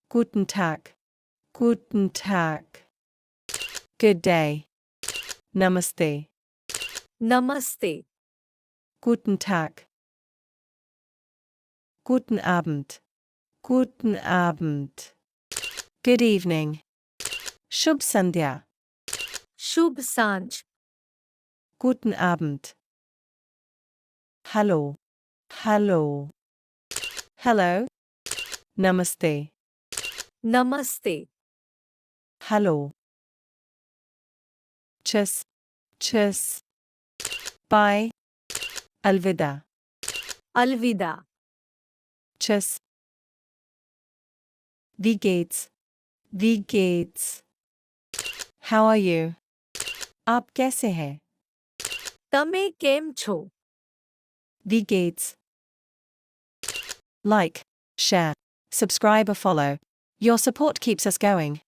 Guten Tag. Guten Tag. Good day. Namaste. Namaste. Guten Tag. Guten Abend. Guten Abend. Good evening. Shubh Sandhya. Shubh Sanj. Guten Abend. Hallo. Hallo. Hello. Namaste. Namaste. Hallo. Tschüss. Tschüss. Bye. Alvida. Alvida. Tschüss. Wie geht's? Wie geht's? How are you? आप कैसे हैं? તમે કેમ છો? Wie geht's? Like, share, subscribe or follow. Your support keeps us going.